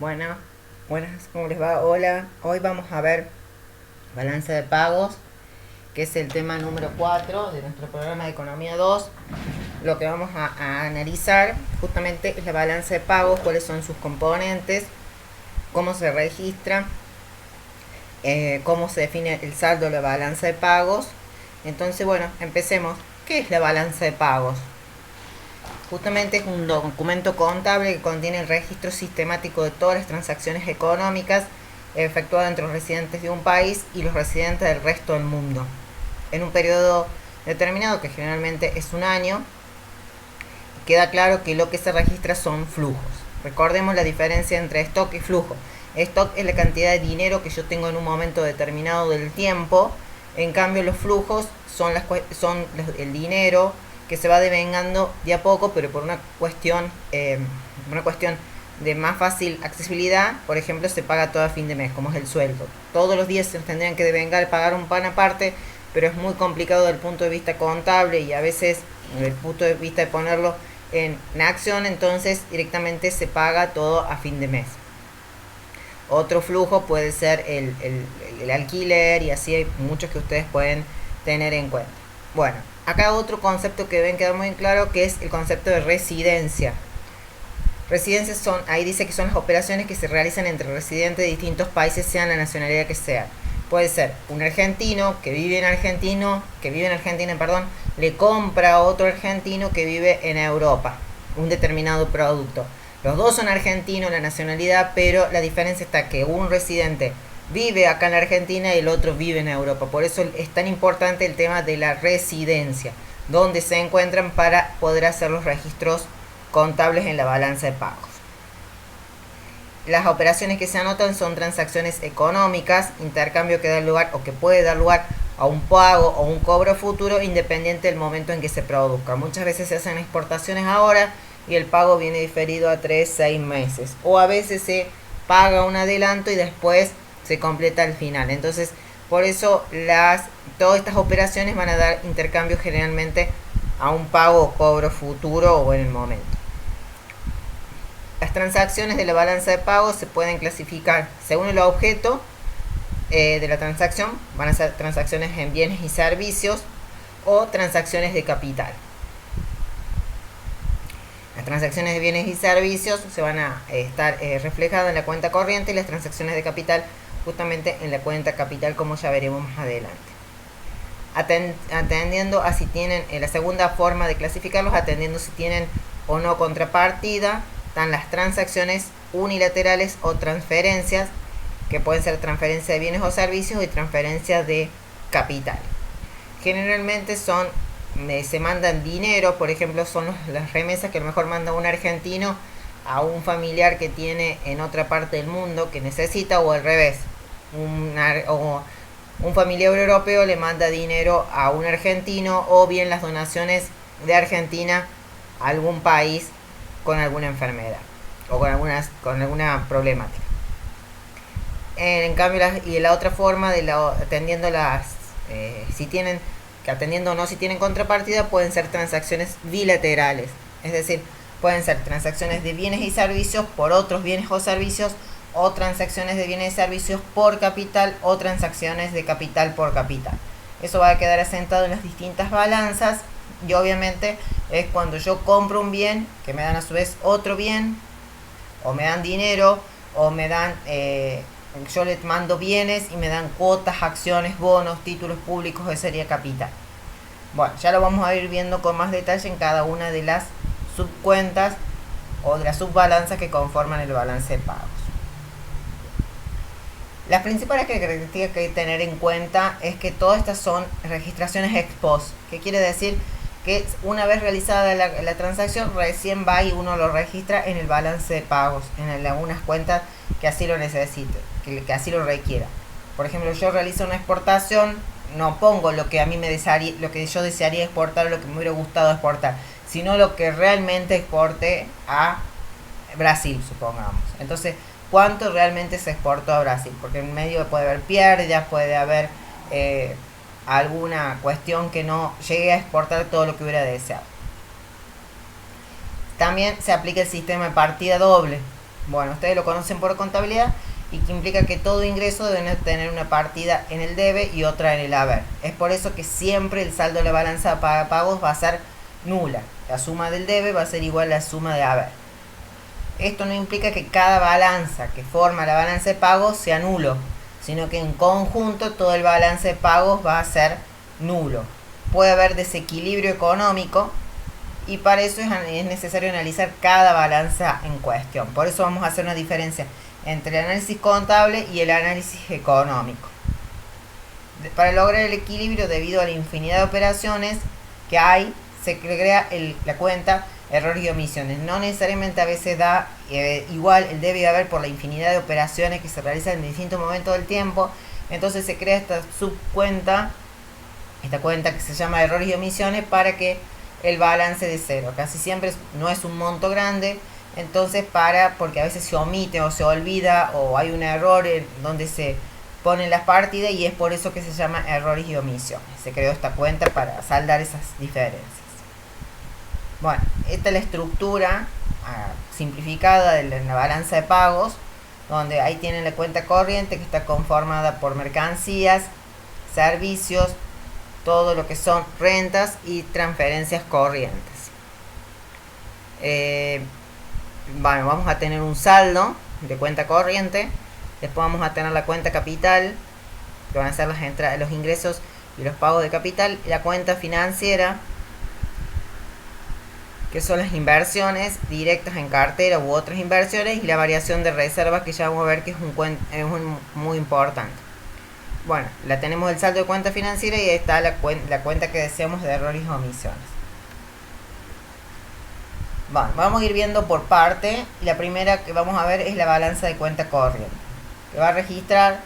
Bueno, buenas, ¿cómo les va? Hola, hoy vamos a ver balance de pagos, que es el tema número 4 de nuestro programa de Economía 2. Lo que vamos a analizar justamente es la balance de pagos, cuáles son sus componentes, cómo se registra, cómo se define el saldo de la balanza de pagos. Entonces, bueno, empecemos. ¿Qué es la balanza de pagos? Justamente es un documento contable que contiene el registro sistemático de todas las transacciones económicas efectuadas entre los residentes de un país y los residentes del resto del mundo, en un periodo determinado, que generalmente es un año. Queda claro que lo que se registra son flujos. Recordemos la diferencia entre stock y flujo. Stock es la cantidad de dinero que yo tengo en un momento determinado del tiempo. En cambio, los flujos son el dinero que se va devengando de a poco, pero por una cuestión de más fácil accesibilidad. Por ejemplo, se paga todo a fin de mes, como es el sueldo. Todos los días se tendrían que devengar, pagar un pan aparte, pero es muy complicado desde el punto de vista contable y a veces desde el punto de vista de ponerlo en acción. Entonces directamente se paga todo a fin de mes. Otro flujo puede ser el alquiler, y así hay muchos que ustedes pueden tener en cuenta. Bueno, acá otro concepto que deben quedar muy claro, que es el concepto de residencia. Residencias ahí dice que son las operaciones que se realizan entre residentes de distintos países, sean la nacionalidad que sea. Puede ser un argentino que vive en Argentina, le compra a otro argentino que vive en Europa un determinado producto. Los dos son argentinos, la nacionalidad, pero la diferencia está que un residente vive acá en Argentina y el otro vive en Europa. Por eso es tan importante el tema de la residencia, donde se encuentran para poder hacer los registros contables en la balanza de pagos. Las operaciones que se anotan son transacciones económicas, intercambio que da lugar o que puede dar lugar a un pago o un cobro futuro, independiente del momento en que se produzca. Muchas veces se hacen exportaciones ahora y el pago viene diferido a 3-6 meses, o a veces se paga un adelanto y después se completa al final. Entonces, por eso todas estas operaciones van a dar intercambio generalmente a un pago o cobro futuro o en el momento. Las transacciones de la balanza de pagos se pueden clasificar según el objeto de la transacción. Van a ser transacciones en bienes y servicios o transacciones de capital. Las transacciones de bienes y servicios se van a estar reflejadas en la cuenta corriente, y las transacciones de capital justamente en la cuenta capital, como ya veremos más adelante. Atendiendo a si tienen, la segunda forma de clasificarlos, atendiendo si tienen o no contrapartida, están las transacciones unilaterales o transferencias, que pueden ser transferencia de bienes o servicios y transferencia de capital. Generalmente se mandan dinero, por ejemplo, son las remesas que a lo mejor manda un argentino a un familiar que tiene en otra parte del mundo que necesita, o al revés, un familiar europeo le manda dinero a un argentino, o bien las donaciones de Argentina a algún país con alguna enfermedad o con alguna problemática. En cambio, y la otra forma atendiendo atendiendo o no si tienen contrapartida, pueden ser transacciones bilaterales, es decir, pueden ser transacciones de bienes y servicios por otros bienes o servicios, o transacciones de bienes y servicios por capital, o transacciones de capital por capital. Eso va a quedar asentado en las distintas balanzas, y obviamente es cuando yo compro un bien, que me dan a su vez otro bien, o me dan dinero, o me dan yo les mando bienes y me dan cuotas, acciones, bonos, títulos públicos, de sería capital. Bueno, ya lo vamos a ir viendo con más detalle en cada una de las subcuentas o de las subbalanzas que conforman el balance de pagos. Las principales características que hay que tener en cuenta es que todas estas son registraciones ex post, que quiere decir que una vez realizada la transacción, recién va y uno lo registra en el balance de pagos, en algunas cuentas que así lo necesite, que así lo requiera. Por ejemplo, yo realizo una exportación, no pongo lo que a mí lo que yo desearía exportar, o lo que me hubiera gustado exportar, sino lo que realmente exporté a Brasil, supongamos. Entonces, ¿cuánto realmente se exportó a Brasil? Porque en medio puede haber pérdidas, puede haber alguna cuestión que no llegue a exportar todo lo que hubiera deseado. También se aplica el sistema de partida doble. Bueno, ustedes lo conocen por contabilidad y que implica que todo ingreso debe tener una partida en el debe y otra en el haber. Es por eso que siempre el saldo de la balanza de pagos va a ser nula. La suma del debe va a ser igual a la suma de haber. Esto no implica que cada balanza que forma la balanza de pagos sea nulo, sino que en conjunto todo el balance de pagos va a ser nulo. Puede haber desequilibrio económico y para eso es necesario analizar cada balanza en cuestión. Por eso vamos a hacer una diferencia entre el análisis contable y el análisis económico. Para lograr el equilibrio debido a la infinidad de operaciones que hay, se crea la cuenta errores y omisiones. No necesariamente a veces da igual el debe y haber por la infinidad de operaciones que se realizan en distintos momentos del tiempo. Entonces se crea esta subcuenta, esta cuenta que se llama errores y omisiones, para que el balance de cero. Casi siempre no es un monto grande, entonces porque a veces se omite o se olvida o hay un error en donde se ponen las partidas y es por eso que se llama errores y omisiones. Se creó esta cuenta para saldar esas diferencias. Bueno, esta es la estructura simplificada de la balanza de pagos, donde ahí tienen la cuenta corriente que está conformada por mercancías, servicios, todo lo que son rentas y transferencias corrientes. Bueno, vamos a tener un saldo de cuenta corriente, después vamos a tener la cuenta capital, que van a ser los ingresos y los pagos de capital, y la cuenta financiera, que son las inversiones directas en cartera u otras inversiones, y la variación de reservas, que ya vamos a ver que es muy importante. Bueno, la tenemos el saldo de cuenta financiera y ahí está la cuenta que deseamos de errores o omisiones. Bueno, vamos a ir viendo por parte. La primera que vamos a ver es la balanza de cuenta corriente, que va a registrar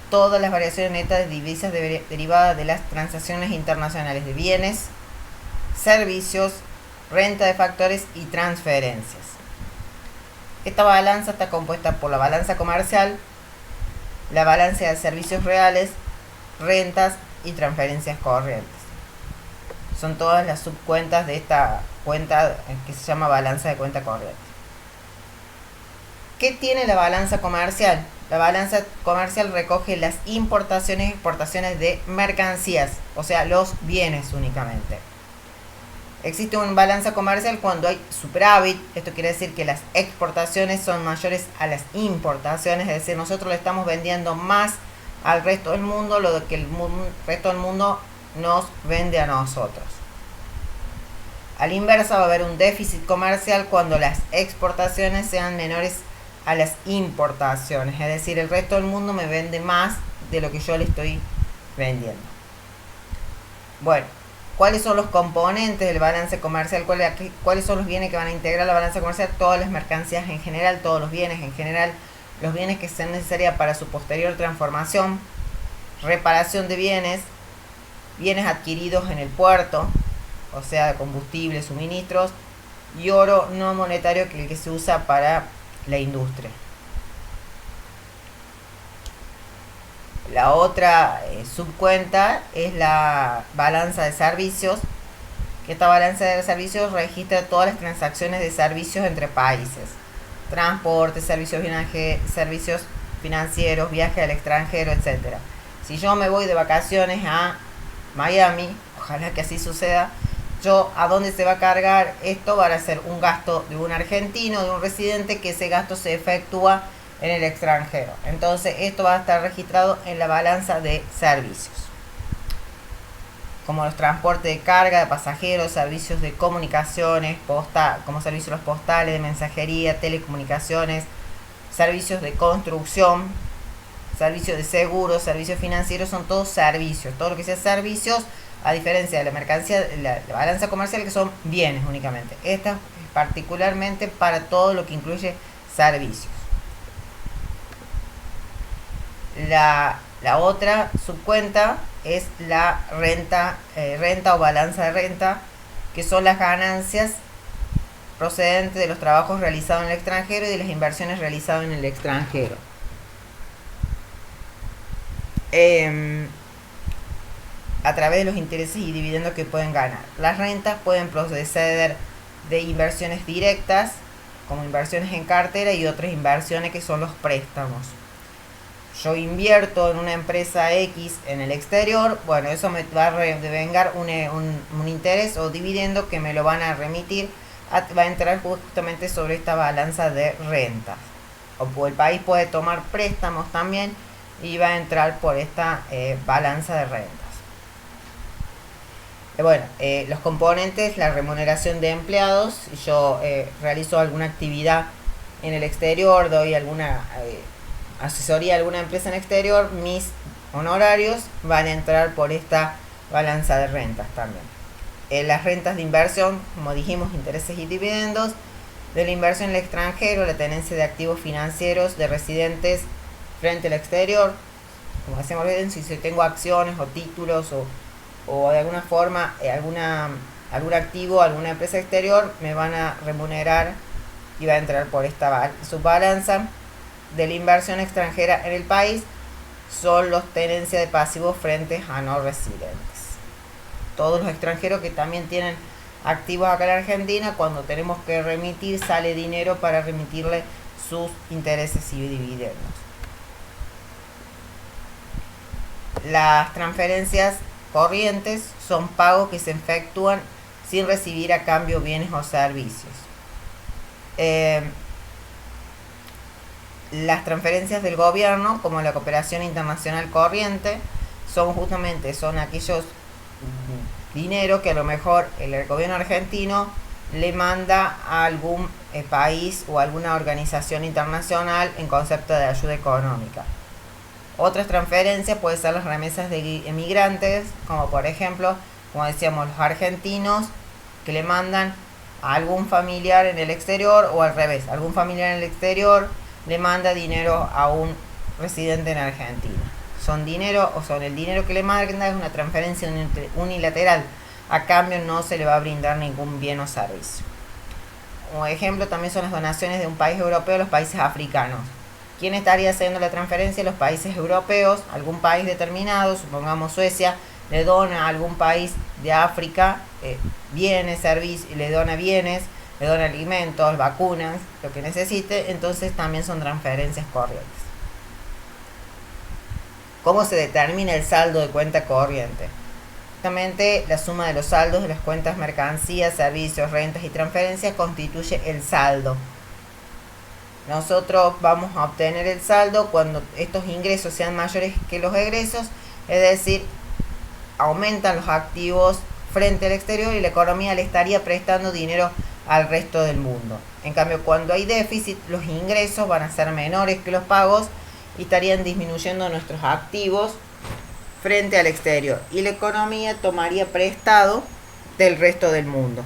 todas las variaciones netas de divisas derivadas de las transacciones internacionales de bienes, servicios, renta de factores y transferencias. Esta balanza está compuesta por la balanza comercial, la balanza de servicios reales, rentas y transferencias corrientes. Son todas las subcuentas de esta cuenta que se llama balanza de cuenta corriente. ¿Qué tiene la balanza comercial? La balanza comercial recoge las importaciones y exportaciones de mercancías, o sea, los bienes únicamente. Existe una balanza comercial cuando hay superávit. Esto quiere decir que las exportaciones son mayores a las importaciones, es decir, nosotros le estamos vendiendo más al resto del mundo lo que el resto del mundo nos vende a nosotros. A la inversa, va a haber un déficit comercial cuando las exportaciones sean menores a las importaciones, es decir, el resto del mundo me vende más de lo que yo le estoy vendiendo. Bueno, ¿cuáles son los componentes del balance comercial? ¿Cuáles son los bienes que van a integrar la balanza comercial? Todas las mercancías en general, todos los bienes en general, los bienes que sean necesarios para su posterior transformación, reparación de bienes, bienes adquiridos en el puerto, o sea, combustible, suministros, y oro no monetario, que es el que se usa para la industria. La otra subcuenta es la balanza de servicios, que esta balanza de servicios registra todas las transacciones de servicios entre países: transporte, servicios financieros, viaje al extranjero, etc. Si yo me voy de vacaciones a Miami, ojalá que así suceda, ¿a dónde se va a cargar esto? Va a ser un gasto de un argentino, de un residente, que ese gasto se efectúa en el extranjero. Entonces esto va a estar registrado en la balanza de servicios, como los transportes de carga de pasajeros, servicios de comunicaciones, como servicios postales, de mensajería, telecomunicaciones, servicios de construcción, servicios de seguros, servicios financieros. Son todos servicios. Todo lo que sea servicios, a diferencia de la mercancía, la balanza comercial, que son bienes únicamente. Esta es particularmente para todo lo que incluye servicios. La otra subcuenta es la renta o balanza de renta, que son las ganancias procedentes de los trabajos realizados en el extranjero y de las inversiones realizadas en el extranjero. A través de los intereses y dividendos que pueden ganar. Las rentas pueden proceder de inversiones directas como inversiones en cartera y otras inversiones que son los préstamos. Yo invierto en una empresa X en el exterior, bueno, eso me va a devengar un interés o dividendo que me lo van a remitir, va a entrar justamente sobre esta balanza de rentas. O el país puede tomar préstamos también y va a entrar por esta balanza de rentas. Los componentes, la remuneración de empleados. Si yo realizo alguna actividad en el exterior, doy alguna asesoría a alguna empresa en el exterior, mis honorarios van a entrar por esta balanza de rentas también. Las rentas de inversión, como dijimos, intereses y dividendos. De la inversión en el extranjero, la tenencia de activos financieros de residentes frente al exterior. Como decíamos bien, si tengo acciones o títulos o de alguna forma algún activo, alguna empresa exterior, me van a remunerar y va a entrar por esta subbalanza. De la inversión extranjera en el país son los tenencias de pasivos frente a no residentes. Todos los extranjeros que también tienen activos acá en Argentina, cuando tenemos que remitir, sale dinero para remitirle sus intereses y dividendos. Las transferencias corrientes son pagos que se efectúan sin recibir a cambio bienes o servicios. Las transferencias del gobierno, como la cooperación internacional corriente, son aquellos dinero que a lo mejor el gobierno argentino le manda a algún país o alguna organización internacional en concepto de ayuda económica. Otras transferencias pueden ser las remesas de emigrantes, como por ejemplo, como decíamos, los argentinos que le mandan a algún familiar en el exterior, o al revés, algún familiar en el exterior le manda dinero a un residente en Argentina. El dinero que le manda es una transferencia unilateral. A cambio no se le va a brindar ningún bien o servicio. Como ejemplo también son las donaciones de un país europeo a los países africanos. ¿Quién estaría haciendo la transferencia? Los países europeos, algún país determinado, supongamos Suecia, le dona a algún país de África bienes, servicios, le dona alimentos, vacunas, lo que necesite. Entonces también son transferencias corrientes. ¿Cómo se determina el saldo de cuenta corriente? Justamente la suma de los saldos de las cuentas mercancías, servicios, rentas y transferencias constituye el saldo. Nosotros vamos a obtener el saldo cuando estos ingresos sean mayores que los egresos, es decir, aumentan los activos frente al exterior y la economía le estaría prestando dinero al resto del mundo. En cambio, cuando hay déficit, los ingresos van a ser menores que los pagos y estarían disminuyendo nuestros activos frente al exterior y la economía tomaría prestado del resto del mundo.